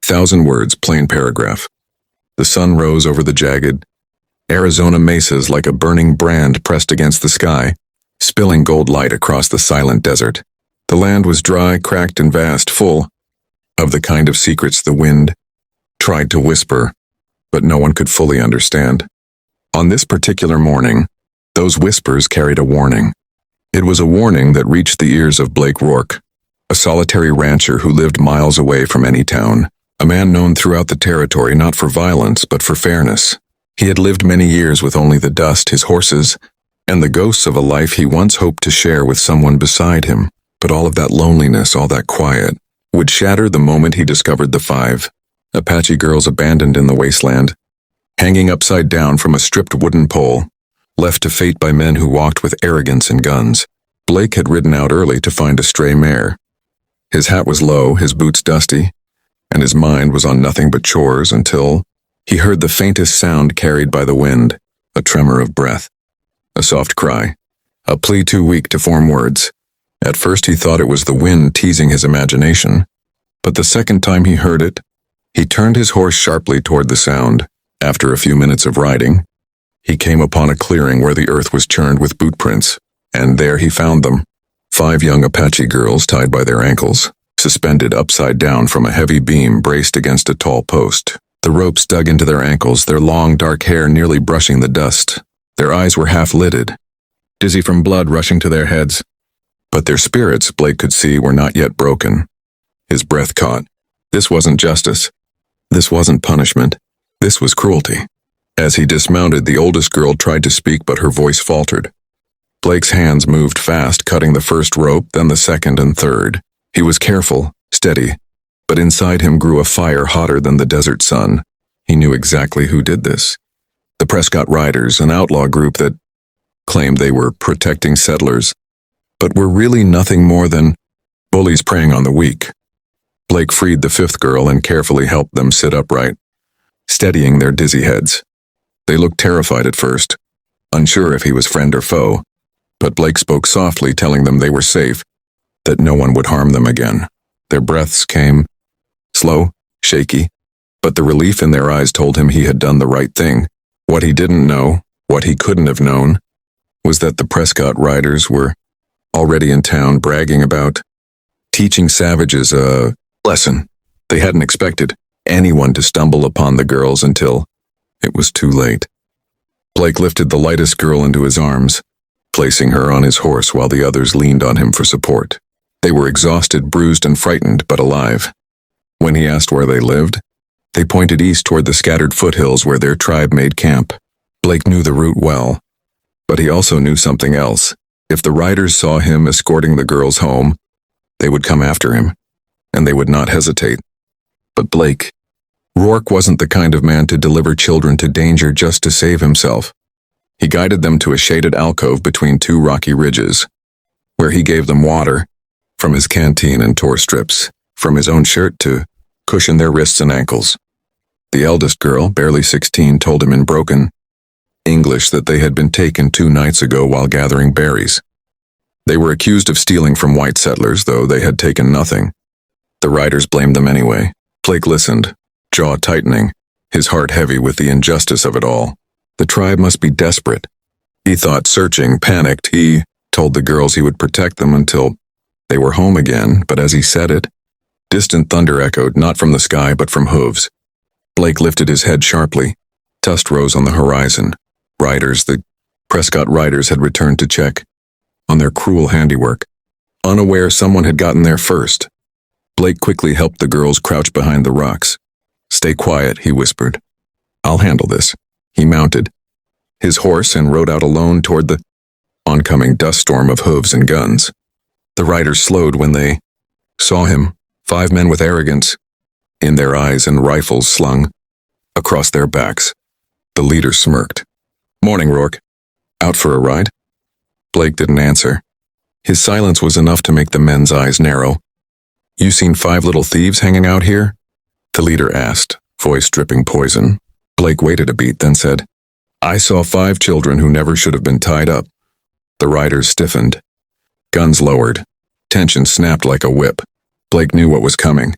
1,000 words, plain paragraph. The sun rose over the jagged Arizona mesas like a burning brand pressed against the sky, spilling gold light across the silent desert. The land was dry, cracked, and vast, full of the kind of secrets the wind tried to whisper, but no one could fully understand. On this particular morning, those whispers carried a warning. It was a warning that reached the ears of Blake Rourke, a solitary rancher who lived miles away from any town, a man known throughout the territory not for violence but for fairness. He had lived many years with only the dust, his horses, and the ghosts of a life he once hoped to share with someone beside him. But all of that loneliness, all that quiet, would shatter the moment he discovered the 5 Apache girls abandoned in the wasteland, hanging upside down from a stripped wooden pole, left to fate by men who walked with arrogance and guns. Blake had ridden out early to find a stray mare. His hat was low, his boots dusty, and his mind was on nothing but chores until he heard the faintest sound carried by the wind, a tremor of breath, a soft cry, a plea too weak to form words. At first he thought it was the wind teasing his imagination, but the second time he heard it, he turned his horse sharply toward the sound. After a few minutes of riding, he came upon a clearing where the earth was churned with boot prints, and there he found them. 5 young Apache girls tied by their ankles, suspended upside down from a heavy beam braced against a tall post. The ropes dug into their ankles, their long dark hair nearly brushing the dust. Their eyes were half-lidded, dizzy from blood rushing to their heads. But their spirits, Blake could see, were not yet broken. His breath caught. This wasn't justice. This wasn't punishment. This was cruelty. As he dismounted, the oldest girl tried to speak, but her voice faltered. Blake's hands moved fast, cutting the first rope, then the second and third. He was careful, steady, but inside him grew a fire hotter than the desert sun. He knew exactly who did this. The Prescott Riders, an outlaw group that claimed they were protecting settlers, but were really nothing more than bullies preying on the weak. Blake freed the 5th girl and carefully helped them sit upright, steadying their dizzy heads. They looked terrified at first, unsure if he was friend or foe, but Blake spoke softly, telling them they were safe, that no one would harm them again. Their breaths came slow, shaky, but the relief in their eyes told him he had done the right thing. What he didn't know, what he couldn't have known, was that the Prescott Riders were already in town bragging about teaching savages a lesson. They hadn't expected anyone to stumble upon the girls until it was too late. Blake lifted the lightest girl into his arms, placing her on his horse while the others leaned on him for support. They were exhausted, bruised, and frightened, but alive. When he asked where they lived, they pointed east toward the scattered foothills where their tribe made camp. Blake knew the route well, but he also knew something else. If the riders saw him escorting the girls home, they would come after him, and they would not hesitate. But Blake Rourke wasn't the kind of man to deliver children to danger just to save himself. He guided them to a shaded alcove between 2 rocky ridges, where he gave them water from his canteen and tore strips from his own shirt to cushion their wrists and ankles. The eldest girl, barely 16, told him in broken English that they had been taken 2 nights ago while gathering berries. They were accused of stealing from white settlers, though they had taken nothing. The riders blamed them anyway. Blake listened, jaw tightening, his heart heavy with the injustice of it all. The tribe must be desperate. He thought, searching, panicked. He told the girls he would protect them until they were home again, but as he said it, distant thunder echoed, not from the sky but from hooves. Blake lifted his head sharply. Dust rose on the horizon. The Prescott Riders had returned to check on their cruel handiwork. Unaware someone had gotten there first, Blake quickly helped the girls crouch behind the rocks. "Stay quiet," he whispered. "I'll handle this." He mounted his horse and rode out alone toward the oncoming dust storm of hooves and guns. The riders slowed when they saw him, 5 men with arrogance in their eyes and rifles slung across their backs. The leader smirked. "Morning, Rourke. Out for a ride?" Blake didn't answer. His silence was enough to make the men's eyes narrow. "You seen 5 little thieves hanging out here?" the leader asked, voice dripping poison. Blake waited a beat, then said, "I saw 5 children who never should have been tied up." The riders stiffened. Guns lowered. Tension snapped like a whip. Blake knew what was coming.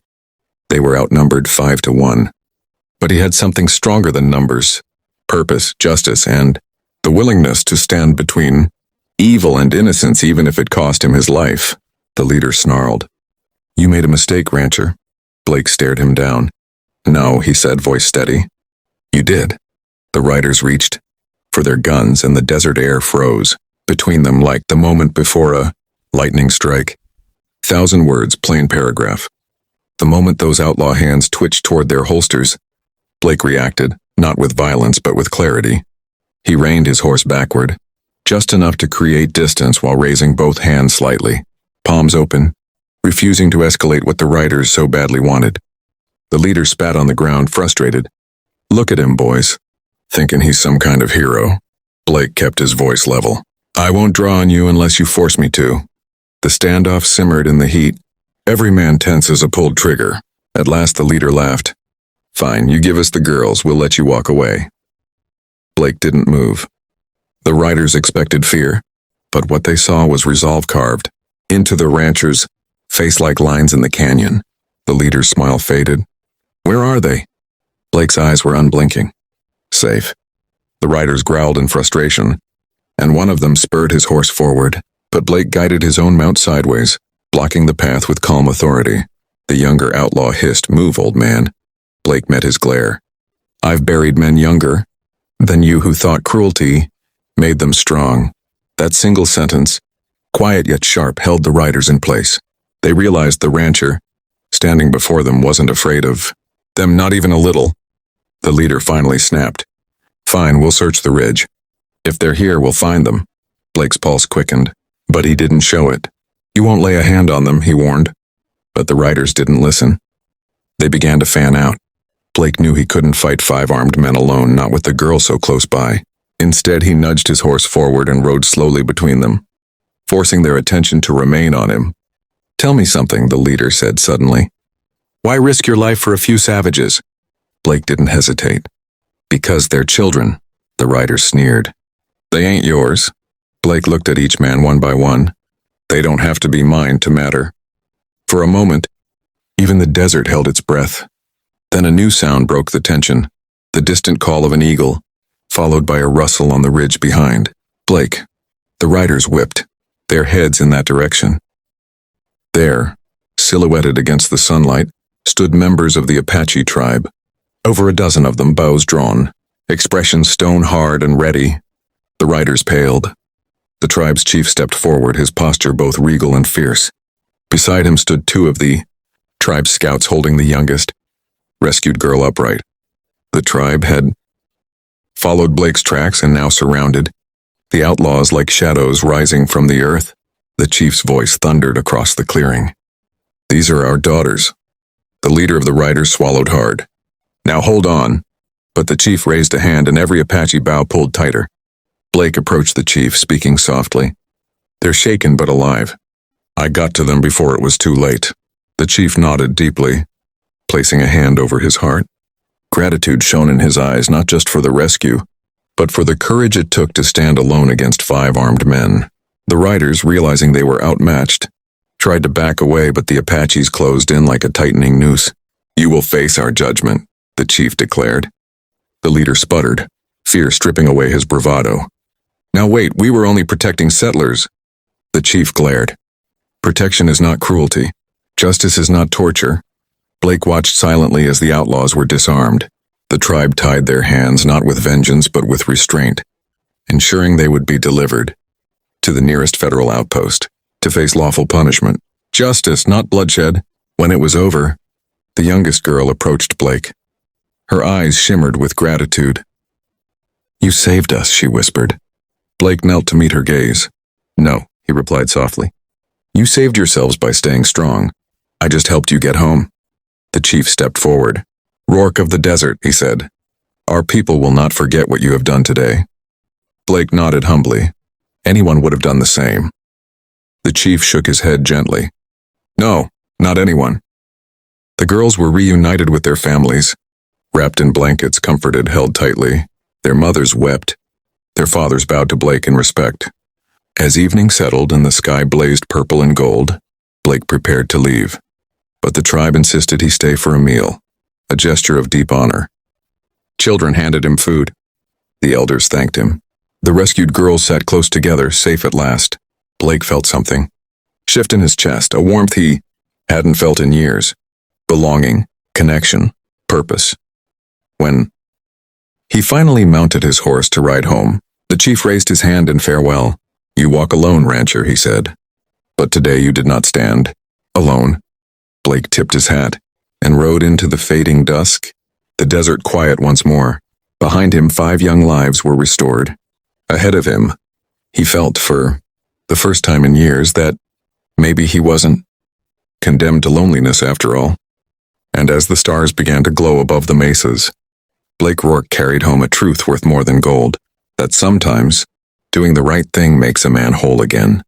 They were outnumbered 5-1. But he had something stronger than numbers: purpose, justice, and the willingness to stand between evil and innocence even if it cost him his life. The leader snarled. "You made a mistake, Rancher." Blake stared him down. "No," he said, voice steady. "You did." The riders reached for their guns, and the desert air froze between them like the moment before a lightning strike. 1,000 words, plain paragraph. The moment those outlaw hands twitched toward their holsters, Blake reacted, not with violence but with clarity. He reined his horse backward, just enough to create distance while raising both hands slightly, palms open, refusing to escalate what the riders so badly wanted. The leader spat on the ground, frustrated. "Look at him, boys. Thinking he's some kind of hero." Blake kept his voice level. "I won't draw on you unless you force me to." The standoff simmered in the heat. Every man tense as a pulled trigger. At last the leader laughed. "Fine, you give us the girls, we'll let you walk away." Blake didn't move. The riders expected fear, but what they saw was resolve carved into the rancher's face like lines in the canyon. The leader's smile faded. "Where are they?" Blake's eyes were unblinking. "Safe." The riders growled in frustration, and one of them spurred his horse forward, but Blake guided his own mount sideways, blocking the path with calm authority. The younger outlaw hissed, "Move, old man." Blake met his glare. "I've buried men younger than you who thought cruelty made them strong." That single sentence, quiet yet sharp, held the riders in place. They realized the rancher, standing before them, wasn't afraid of them, not even a little. The leader finally snapped. "Fine, we'll search the ridge. If they're here, we'll find them." Blake's pulse quickened, but he didn't show it. "You won't lay a hand on them," he warned. But the riders didn't listen. They began to fan out. Blake knew he couldn't fight 5 armed men alone, not with the girl so close by. Instead, he nudged his horse forward and rode slowly between them, forcing their attention to remain on him. "Tell me something," the leader said suddenly. "Why risk your life for a few savages?" Blake didn't hesitate. "Because they're children," the riders sneered. "They ain't yours." Blake looked at each man one by one. "They don't have to be mine to matter." For a moment, even the desert held its breath. Then a new sound broke the tension, the distant call of an eagle, followed by a rustle on the ridge behind. Blake. The riders whipped, their heads in that direction. There, silhouetted against the sunlight, stood members of the Apache tribe. Over a dozen of them, bows drawn, expressions stone-hard and ready. The riders paled. The tribe's chief stepped forward, his posture both regal and fierce. Beside him stood 2 of the tribe's scouts, holding the youngest, rescued girl upright. The tribe had followed Blake's tracks and now surrounded, the outlaws like shadows rising from the earth. The chief's voice thundered across the clearing. "These are our daughters." The leader of the riders swallowed hard. "Now hold on." But the chief raised a hand and every Apache bow pulled tighter. Blake approached the chief, speaking softly. "They're shaken but alive. I got to them before it was too late." The chief nodded deeply, placing a hand over his heart. Gratitude shone in his eyes, not just for the rescue, but for the courage it took to stand alone against 5 armed men. The riders, realizing they were outmatched, tried to back away, but the Apaches closed in like a tightening noose. "You will face our judgment," the chief declared. The leader sputtered, fear stripping away his bravado. "Now wait, we were only protecting settlers." The chief glared. "Protection is not cruelty. Justice is not torture." Blake watched silently as the outlaws were disarmed. The tribe tied their hands, not with vengeance but with restraint, ensuring they would be delivered to the nearest federal outpost, to face lawful punishment. Justice, not bloodshed. When it was over, the youngest girl approached Blake. Her eyes shimmered with gratitude. "You saved us," she whispered. Blake knelt to meet her gaze. "No," he replied softly. "You saved yourselves by staying strong. I just helped you get home." The chief stepped forward. "Rourke of the desert," he said. "Our people will not forget what you have done today." Blake nodded humbly. Anyone would have done the same. The chief shook his head gently. "No, not anyone." The girls were reunited with their families, wrapped in blankets, comforted, held tightly. Their mothers wept. Their fathers bowed to Blake in respect. As evening settled and the sky blazed purple and gold, Blake prepared to leave. but the tribe insisted he stay for a meal, a gesture of deep honor. Children handed him food. The elders thanked him. The rescued girls sat close together, safe at last. Blake felt something shift in his chest, a warmth he hadn't felt in years. Belonging, connection, purpose. When he finally mounted his horse to ride home, the chief raised his hand in farewell. "You walk alone, rancher," he said. "But today you did not stand alone." Blake tipped his hat and rode into the fading dusk, the desert quiet once more. Behind him, 5 young lives were restored. Ahead of him, he felt for the first time in years that maybe he wasn't condemned to loneliness after all. And as the stars began to glow above the mesas, Blake Rourke carried home a truth worth more than gold, that sometimes doing the right thing makes a man whole again.